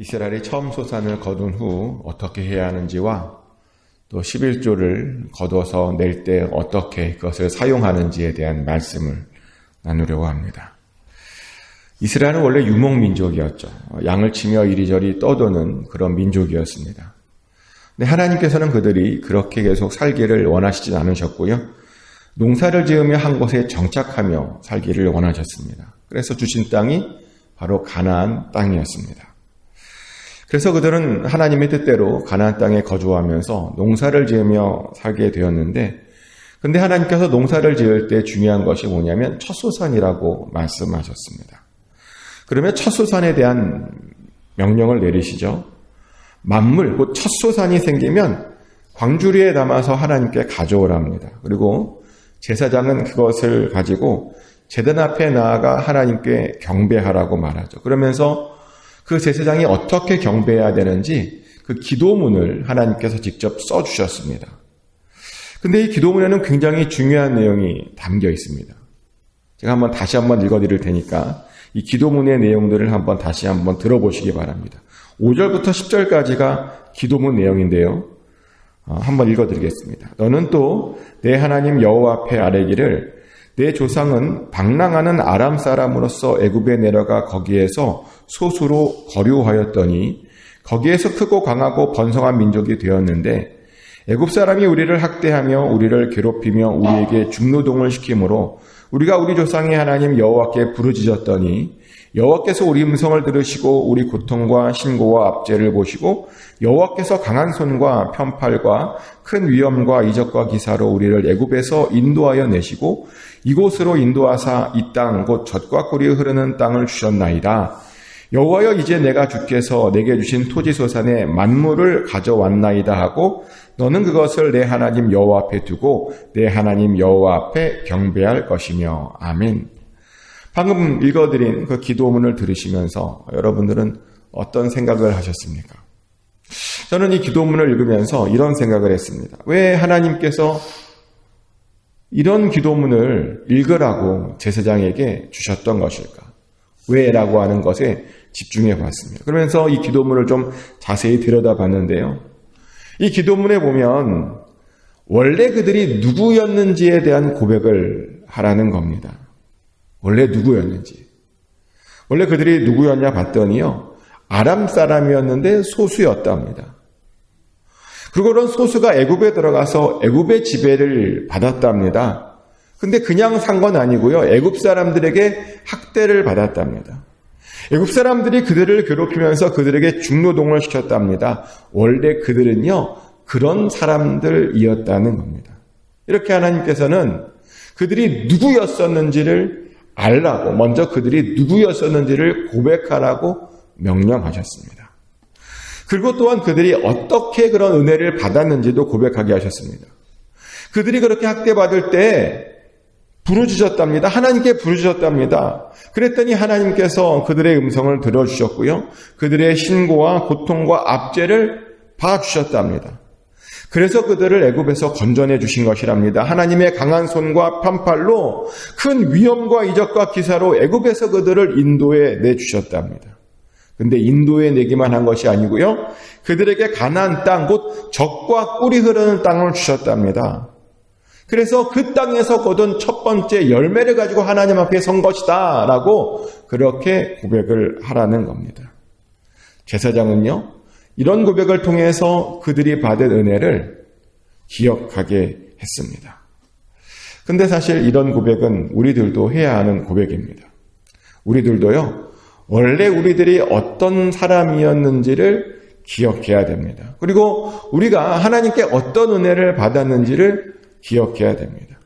이스라엘이 처음 소산을 거둔 후 어떻게 해야 하는지와 또 11조를 거둬서 낼 때 어떻게 그것을 사용하는지에 대한 말씀을 나누려고 합니다. 이스라엘은 원래 유목민족이었죠. 양을 치며 이리저리 떠도는 그런 민족이었습니다. 근데 하나님께서는 그들이 그렇게 계속 살기를 원하시진 않으셨고요. 농사를 지으며 한 곳에 정착하며 살기를 원하셨습니다. 그래서 주신 땅이 바로 가나안 땅이었습니다. 그래서 그들은 하나님의 뜻대로 가나안 땅에 거주하면서 농사를 지으며 살게 되었는데, 근데 하나님께서 농사를 지을 때 중요한 것이 뭐냐면 첫소산이라고 말씀하셨습니다. 그러면 첫소산에 대한 명령을 내리시죠. 만물, 곧 첫소산이 생기면 광주리에 담아서 하나님께 가져오랍니다. 그리고 제사장은 그것을 가지고 제단 앞에 나아가 하나님께 경배하라고 말하죠. 그러면서 그 제사장이 어떻게 경배해야 되는지 그 기도문을 하나님께서 직접 써주셨습니다. 근데 이 기도문에는 굉장히 중요한 내용이 담겨 있습니다. 제가 다시 한번 읽어드릴 테니까 이 기도문의 내용들을 다시 한번 들어보시기 바랍니다. 5절부터 10절까지가 기도문 내용인데요. 한번 읽어드리겠습니다. 너는 또 내 하나님 여호와 앞에 아뢰기를 내 조상은 방랑하는 아람 사람으로서 애굽에 내려가 거기에서 소수로 거류하였더니 거기에서 크고 강하고 번성한 민족이 되었는데 애굽 사람이 우리를 학대하며 우리를 괴롭히며 우리에게 중노동을 시키므로 우리가 우리 조상의 하나님 여호와께 부르짖었더니 여호와께서 우리 음성을 들으시고 우리 고통과 신고와 압제를 보시고 여호와께서 강한 손과 편팔과 큰 위엄과 이적과 기사로 우리를 애굽에서 인도하여 내시고 이곳으로 인도하사 이 땅 곧 젖과 꿀이 흐르는 땅을 주셨나이다. 여호와여 이제 내가 주께서 내게 주신 토지 소산의 만물을 가져왔나이다 하고 너는 그것을 내 하나님 여호와 앞에 두고 내 하나님 여호와 앞에 경배할 것이며. 아멘. 방금 읽어드린 그 기도문을 들으시면서 여러분들은 어떤 생각을 하셨습니까? 저는 이 기도문을 읽으면서 이런 생각을 했습니다. 왜 하나님께서 이런 기도문을 읽으라고 제사장에게 주셨던 것일까? 왜라고 하는 것에 집중해 봤습니다. 그러면서 이 기도문을 좀 자세히 들여다봤는데요. 이 기도문에 보면 원래 그들이 누구였는지에 대한 고백을 하라는 겁니다. 원래 누구였는지. 원래 그들이 누구였냐 봤더니요. 아람 사람이었는데 소수였답니다. 그리고 그런 소수가 애굽에 들어가서 애굽의 지배를 받았답니다. 근데 그냥 산 건 아니고요. 애굽 사람들에게 학대를 받았답니다. 애굽 사람들이 그들을 괴롭히면서 그들에게 중노동을 시켰답니다. 원래 그들은요. 그런 사람들이었다는 겁니다. 이렇게 하나님께서는 그들이 누구였었는지를 알라고 먼저 그들이 누구였었는지를 고백하라고 명령하셨습니다. 그리고 또한 그들이 어떻게 그런 은혜를 받았는지도 고백하게 하셨습니다. 그들이 그렇게 학대받을 때 부르짖었답니다. 하나님께 부르짖었답니다. 그랬더니 하나님께서 그들의 음성을 들어주셨고요. 그들의 신고와 고통과 압제를 봐주셨답니다. 그래서 그들을 애굽에서 건져내 주신 것이랍니다. 하나님의 강한 손과 편팔로 큰 위엄과 이적과 기사로 애굽에서 그들을 인도해 내주셨답니다. 근데 인도해 내기만 한 것이 아니고요. 그들에게 가나안 땅, 곧 젖과 꿀이 흐르는 땅을 주셨답니다. 그래서 그 땅에서 거둔 첫 번째 열매를 가지고 하나님 앞에 선 것이다 라고 그렇게 고백을 하라는 겁니다. 제사장은요. 이런 고백을 통해서 그들이 받은 은혜를 기억하게 했습니다. 근데 사실 이런 고백은 우리들도 해야 하는 고백입니다. 우리들도요. 원래 우리들이 어떤 사람이었는지를 기억해야 됩니다. 그리고 우리가 하나님께 어떤 은혜를 받았는지를 기억해야 됩니다.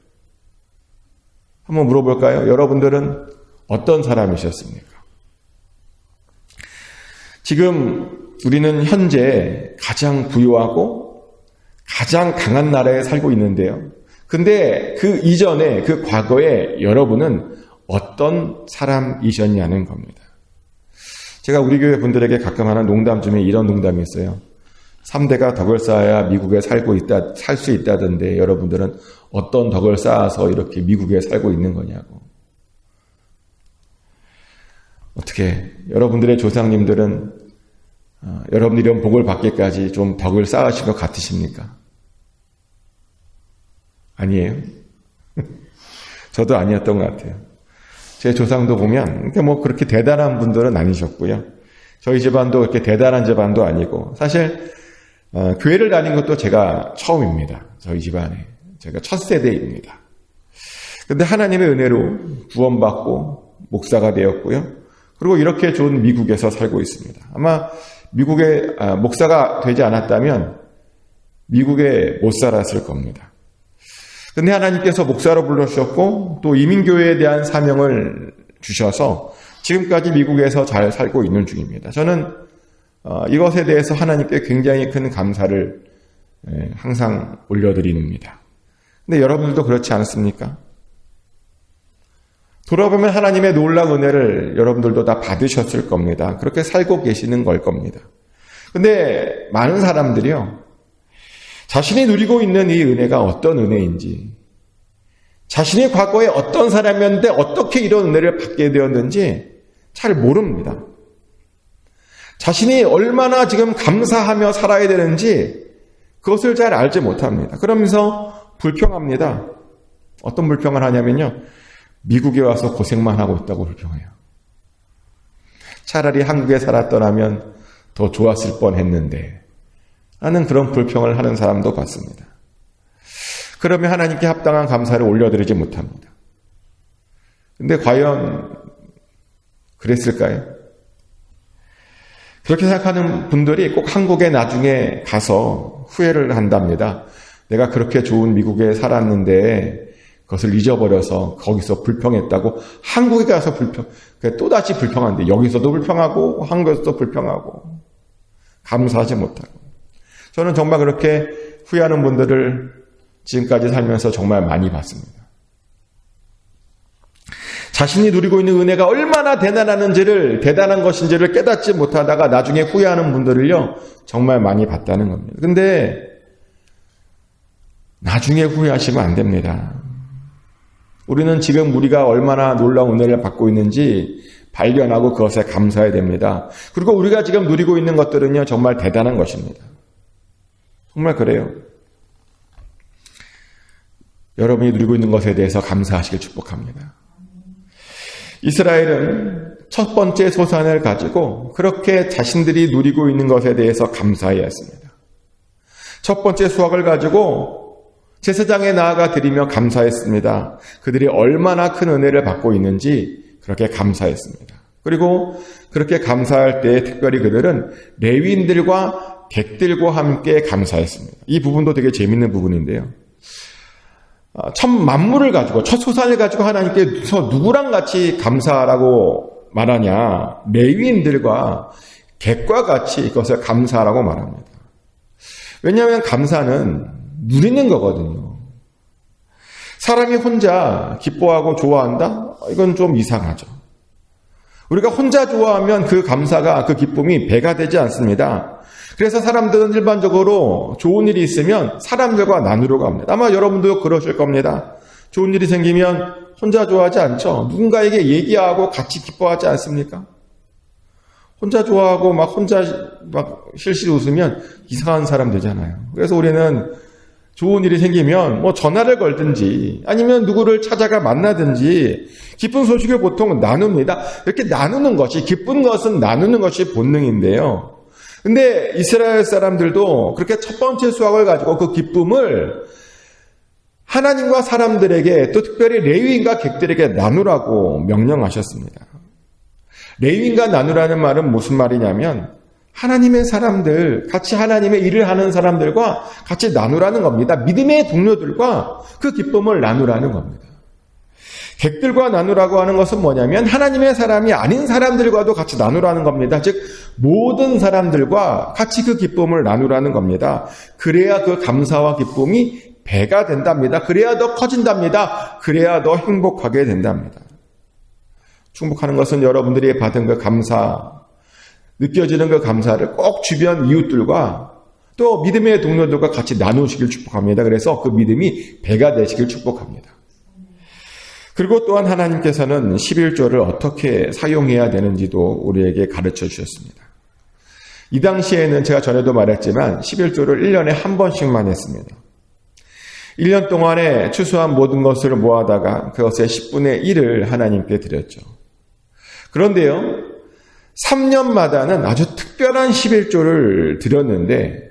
한번 물어볼까요? 여러분들은 어떤 사람이셨습니까? 지금 우리는 현재 가장 부유하고 가장 강한 나라에 살고 있는데요. 근데 그 이전에, 그 과거에 여러분은 어떤 사람이셨냐는 겁니다. 제가 우리 교회 분들에게 가끔 하는 농담 중에 이런 농담이 있어요. 3대가 덕을 쌓아야 미국에 살 수 있다던데 여러분들은 어떤 덕을 쌓아서 이렇게 미국에 살고 있는 거냐고. 어떻게 여러분들의 조상님들은 여러분들이 이런 복을 받기까지 좀 덕을 쌓으신 것 같으십니까? 아니에요? 저도 아니었던 것 같아요. 제 조상도 보면 그렇게 대단한 분들은 아니셨고요. 저희 집안도 그렇게 대단한 집안도 아니고, 사실 교회를 다닌 것도 제가 처음입니다. 저희 집안에. 제가 첫 세대입니다. 근데 하나님의 은혜로 구원받고 목사가 되었고요. 그리고 이렇게 좋은 미국에서 살고 있습니다. 아마 미국에 목사가 되지 않았다면 미국에 못 살았을 겁니다. 근데 하나님께서 목사로 불러주셨고 또 이민교회에 대한 사명을 주셔서 지금까지 미국에서 잘 살고 있는 중입니다. 저는 이것에 대해서 하나님께 굉장히 큰 감사를 항상 올려드립니다. 근데 여러분들도 그렇지 않습니까? 돌아보면 하나님의 놀라운 은혜를 여러분들도 다 받으셨을 겁니다. 그렇게 살고 계시는 걸 겁니다. 근데 많은 사람들이요, 자신이 누리고 있는 이 은혜가 어떤 은혜인지, 자신이 과거에 어떤 사람이었는데 어떻게 이런 은혜를 받게 되었는지 잘 모릅니다. 자신이 얼마나 지금 감사하며 살아야 되는지 그것을 잘 알지 못합니다. 그러면서 불평합니다. 어떤 불평을 하냐면요, 미국에 와서 고생만 하고 있다고 불평해요. 차라리 한국에 살았더라면 더 좋았을 뻔했는데 라는 그런 불평을 하는 사람도 봤습니다. 그러면 하나님께 합당한 감사를 올려드리지 못합니다. 근데 과연 그랬을까요? 그렇게 생각하는 분들이 꼭 한국에 나중에 가서 후회를 한답니다. 내가 그렇게 좋은 미국에 살았는데 그것을 잊어버려서 거기서 불평했다고 한국에 가서 또다시 불평하는데 여기서도 불평하고 한국에서도 불평하고 감사하지 못하고. 저는 정말 그렇게 후회하는 분들을 지금까지 살면서 정말 많이 봤습니다. 자신이 누리고 있는 은혜가 얼마나 대단한 것인지를 깨닫지 못하다가 나중에 후회하는 분들을요, 정말 많이 봤다는 겁니다. 근데 나중에 후회하시면 안 됩니다. 우리는 지금 우리가 얼마나 놀라운 은혜를 받고 있는지 발견하고 그것에 감사해야 됩니다. 그리고 우리가 지금 누리고 있는 것들은요, 정말 대단한 것입니다. 정말 그래요. 여러분이 누리고 있는 것에 대해서 감사하시길 축복합니다. 이스라엘은 첫 번째 소산을 가지고 그렇게 자신들이 누리고 있는 것에 대해서 감사해야 했습니다. 첫 번째 수확을 가지고 제사장에 나아가 드리며 감사했습니다. 그들이 얼마나 큰 은혜를 받고 있는지 그렇게 감사했습니다. 그리고 그렇게 감사할 때 특별히 그들은 레위인들과 객들과 함께 감사했습니다. 이 부분도 되게 재밌는 부분인데요. 첫 만물을 가지고, 첫 소산을 가지고 하나님께서 누구랑 같이 감사하라고 말하냐? 레위인들과 객과 같이 이것을 감사하라고 말합니다. 왜냐하면 감사는 누리는 거거든요. 사람이 혼자 기뻐하고 좋아한다? 이건 좀 이상하죠. 우리가 혼자 좋아하면 그 감사가, 그 기쁨이 배가 되지 않습니다. 그래서 사람들은 일반적으로 좋은 일이 있으면 사람들과 나누려고 합니다. 아마 여러분도 그러실 겁니다. 좋은 일이 생기면 혼자 좋아하지 않죠. 누군가에게 얘기하고 같이 기뻐하지 않습니까? 혼자 좋아하고 혼자 실실 웃으면 이상한 사람 되잖아요. 그래서 우리는 좋은 일이 생기면 전화를 걸든지 아니면 누구를 찾아가 만나든지 기쁜 소식을 보통 나눕니다. 이렇게 나누는 것이, 기쁜 것은 나누는 것이 본능인데요. 근데 이스라엘 사람들도 그렇게 첫 번째 수확을 가지고 그 기쁨을 하나님과 사람들에게, 또 특별히 레위인과 객들에게 나누라고 명령하셨습니다. 레위인과 나누라는 말은 무슨 말이냐면 하나님의 사람들, 같이 하나님의 일을 하는 사람들과 같이 나누라는 겁니다. 믿음의 동료들과 그 기쁨을 나누라는 겁니다. 객들과 나누라고 하는 것은 뭐냐면 하나님의 사람이 아닌 사람들과도 같이 나누라는 겁니다. 즉 모든 사람들과 같이 그 기쁨을 나누라는 겁니다. 그래야 그 감사와 기쁨이 배가 된답니다. 그래야 더 커진답니다. 그래야 더 행복하게 된답니다. 축복하는 것은 여러분들이 받은 그 감사, 느껴지는 그 감사를 꼭 주변 이웃들과 또 믿음의 동료들과 같이 나누시길 축복합니다. 그래서 그 믿음이 배가 되시길 축복합니다. 그리고 또한 하나님께서는 11조를 어떻게 사용해야 되는지도 우리에게 가르쳐 주셨습니다. 이 당시에는 제가 전에도 말했지만 11조를 1년에 한 번씩만 했습니다. 1년 동안에 추수한 모든 것을 모아다가 그것의 10분의 1을 하나님께 드렸죠. 그런데요, 3년마다는 아주 특별한 11조를 드렸는데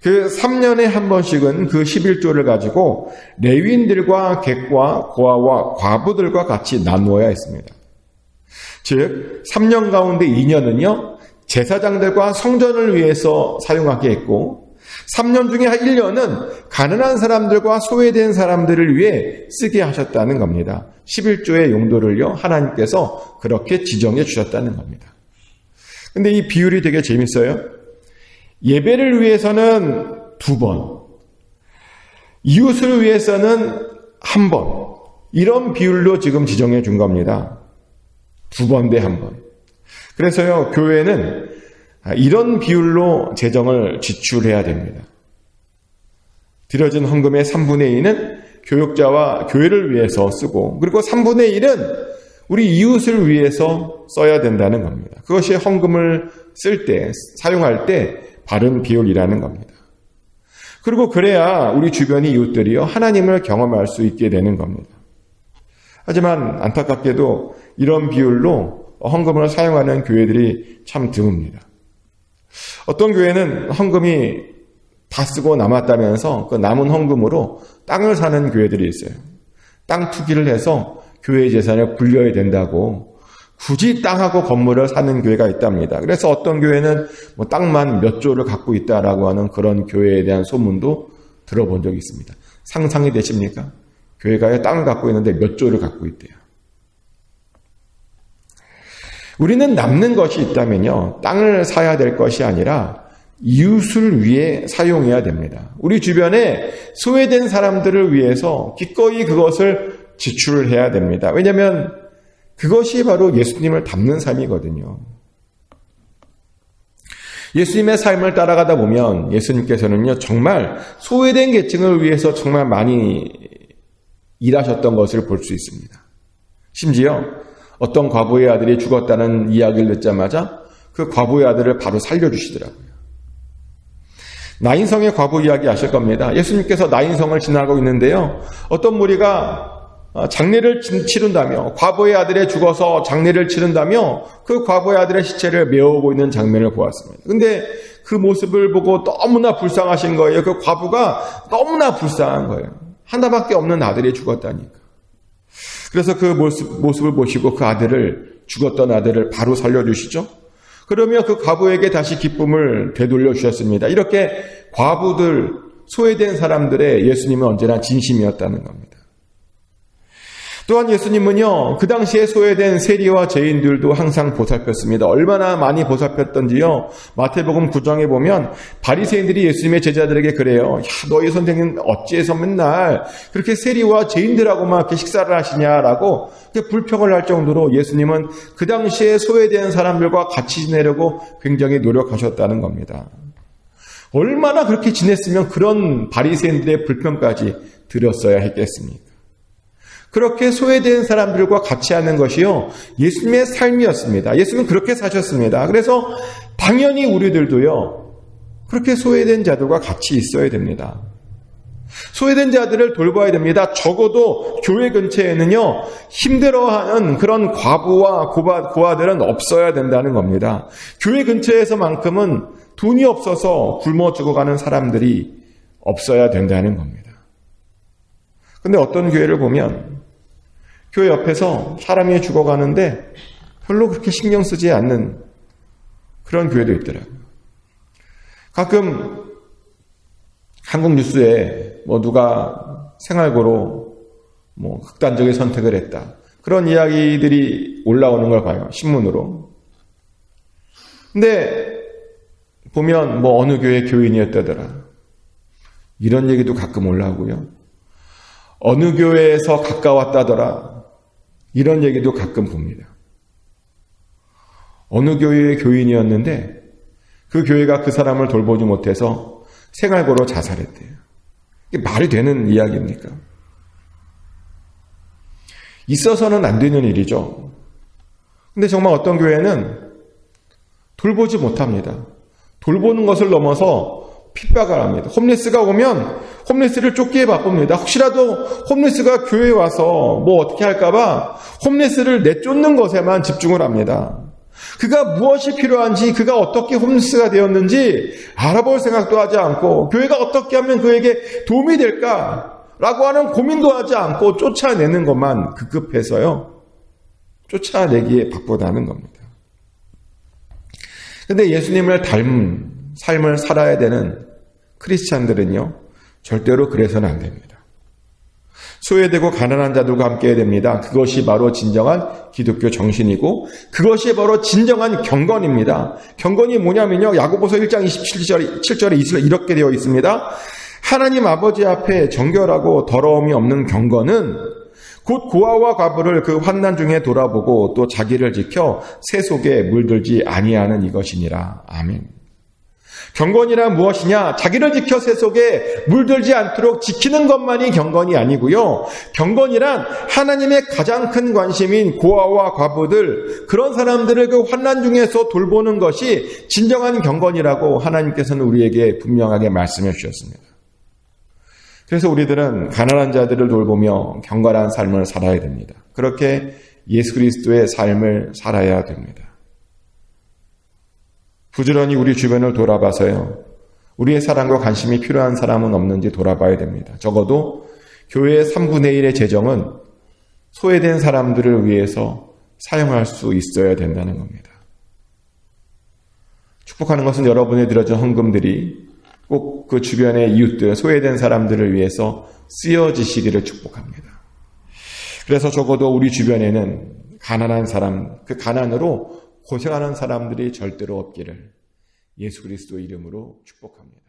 그 3년에 한 번씩은 그 11조를 가지고 레위인들과 객과 고아와 과부들과 같이 나누어야 했습니다. 즉 3년 가운데 2년은요 제사장들과 성전을 위해서 사용하게 했고 3년 중에 1년은 가난한 사람들과 소외된 사람들을 위해 쓰게 하셨다는 겁니다. 11조의 용도를요 하나님께서 그렇게 지정해 주셨다는 겁니다. 근데 이 비율이 되게 재밌어요. 예배를 위해서는 2번, 이웃을 위해서는 1번, 이런 비율로 지금 지정해 준 겁니다. 2번 대 1번. 그래서요, 교회는 이런 비율로 재정을 지출해야 됩니다. 드려진 헌금의 3분의 2는 교육자와 교회를 위해서 쓰고, 그리고 3분의 1은 우리 이웃을 위해서 써야 된다는 겁니다. 그것이 헌금을 쓸 때, 사용할 때 바른 비율이라는 겁니다. 그리고 그래야 우리 주변의 이웃들이요 하나님을 경험할 수 있게 되는 겁니다. 하지만 안타깝게도 이런 비율로 헌금을 사용하는 교회들이 참 드뭅니다. 어떤 교회는 헌금이 다 쓰고 남았다면서 그 남은 헌금으로 땅을 사는 교회들이 있어요. 땅 투기를 해서 교회 재산을 굴려야 된다고 굳이 땅하고 건물을 사는 교회가 있답니다. 그래서 어떤 교회는 뭐 땅만 몇 조를 갖고 있다라고 하는 그런 교회에 대한 소문도 들어본 적이 있습니다. 상상이 되십니까? 교회가 땅을 갖고 있는데 몇 조를 갖고 있대요. 우리는 남는 것이 있다면요, 땅을 사야 될 것이 아니라 이웃을 위해 사용해야 됩니다. 우리 주변에 소외된 사람들을 위해서 기꺼이 그것을 지출해야 됩니다. 왜냐하면 그것이 바로 예수님을 닮는 삶이거든요. 예수님의 삶을 따라가다 보면 예수님께서는요, 정말 소외된 계층을 위해서 정말 많이 일하셨던 것을 볼 수 있습니다. 심지어 어떤 과부의 아들이 죽었다는 이야기를 듣자마자 그 과부의 아들을 바로 살려주시더라고요. 나인성의 과부 이야기 아실 겁니다. 예수님께서 나인성을 지나가고 있는데요, 어떤 무리가 장례를 치른다며, 과부의 아들이 죽어서 장례를 치른다며 그 과부의 아들의 시체를 메어오고 있는 장면을 보았습니다. 근데 그 모습을 보고 너무나 불쌍하신 거예요. 그 과부가 너무나 불쌍한 거예요. 하나밖에 없는 아들이 죽었다니까. 그래서 그 모습을 보시고 그 아들을, 죽었던 아들을 바로 살려주시죠. 그러며 그 과부에게 다시 기쁨을 되돌려 주셨습니다. 이렇게 과부들, 소외된 사람들의 예수님은 언제나 진심이었다는 겁니다. 또한 예수님은요, 그 당시에 소외된 세리와 죄인들도 항상 보살폈습니다. 얼마나 많이 보살폈던지요, 마태복음 9장에 보면 바리새인들이 예수님의 제자들에게 그래요. 야, 너희 선생님 어찌해서 맨날 그렇게 세리와 죄인들하고만 이렇게 식사를 하시냐라고 불평을 할 정도로 예수님은 그 당시에 소외된 사람들과 같이 지내려고 굉장히 노력하셨다는 겁니다. 얼마나 그렇게 지냈으면 그런 바리새인들의 불평까지 들었어야 했겠습니까? 그렇게 소외된 사람들과 같이 하는 것이요, 예수님의 삶이었습니다. 예수님은 그렇게 사셨습니다. 그래서 당연히 우리들도요, 그렇게 소외된 자들과 같이 있어야 됩니다. 소외된 자들을 돌봐야 됩니다. 적어도 교회 근처에는요, 힘들어하는 그런 과부와 고아들은 없어야 된다는 겁니다. 교회 근처에서만큼은 돈이 없어서 굶어 죽어가는 사람들이 없어야 된다는 겁니다. 근데 어떤 교회를 보면 교회 옆에서 사람이 죽어가는데 별로 그렇게 신경 쓰지 않는 그런 교회도 있더라고요. 가끔 한국 뉴스에 뭐 누가 생활고로 뭐 극단적인 선택을 했다, 그런 이야기들이 올라오는 걸 봐요, 신문으로. 근데 보면 뭐 어느 교회 교인이었다더라, 이런 얘기도 가끔 올라오고요. 어느 교회에서 가까웠다더라, 이런 얘기도 가끔 봅니다. 어느 교회의 교인이었는데 그 교회가 그 사람을 돌보지 못해서 생활고로 자살했대요. 이게 말이 되는 이야기입니까? 있어서는 안 되는 일이죠. 근데 정말 어떤 교회는 돌보지 못합니다. 돌보는 것을 넘어서 핍박을 합니다. 홈리스가 오면 홈리스를 쫓기에 바쁩니다. 혹시라도 홈리스가 교회에 와서 뭐 어떻게 할까봐 홈리스를 내쫓는 것에만 집중을 합니다. 그가 무엇이 필요한지, 그가 어떻게 홈리스가 되었는지 알아볼 생각도 하지 않고, 교회가 어떻게 하면 그에게 도움이 될까라고 하는 고민도 하지 않고 쫓아내는 것만 급급해서요, 쫓아내기에 바쁘다는 겁니다. 근데 예수님을 닮은 삶을 살아야 되는 크리스찬들은요, 절대로 그래서는 안 됩니다. 소외되고 가난한 자들과 함께 해야 됩니다. 그것이 바로 진정한 기독교 정신이고, 그것이 바로 진정한 경건입니다. 경건이 뭐냐면요, 야고보서 1장 27절에 이렇게 되어 있습니다. 하나님 아버지 앞에 정결하고 더러움이 없는 경건은 곧 고아와 과부를 그 환난 중에 돌아보고 또 자기를 지켜 새 속에 물들지 아니하는 이것이니라. 아멘. 경건이란 무엇이냐? 자기를 지켜 새 속에 물들지 않도록 지키는 것만이 경건이 아니고요. 경건이란 하나님의 가장 큰 관심인 고아와 과부들, 그런 사람들을 그 환난 중에서 돌보는 것이 진정한 경건이라고 하나님께서는 우리에게 분명하게 말씀해 주셨습니다. 그래서 우리들은 가난한 자들을 돌보며 경건한 삶을 살아야 됩니다. 그렇게 예수 그리스도의 삶을 살아야 됩니다. 부지런히 우리 주변을 돌아봐서요, 우리의 사랑과 관심이 필요한 사람은 없는지 돌아봐야 됩니다. 적어도 교회의 3분의 1의 재정은 소외된 사람들을 위해서 사용할 수 있어야 된다는 겁니다. 축복하는 것은 여러분이 들여준 헌금들이 꼭 그 주변의 이웃들, 소외된 사람들을 위해서 쓰여지시기를 축복합니다. 그래서 적어도 우리 주변에는 가난한 사람, 그 가난으로 고생하는 사람들이 절대로 없기를 예수 그리스도 이름으로 축복합니다.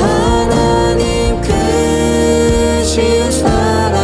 하나님 크신 사랑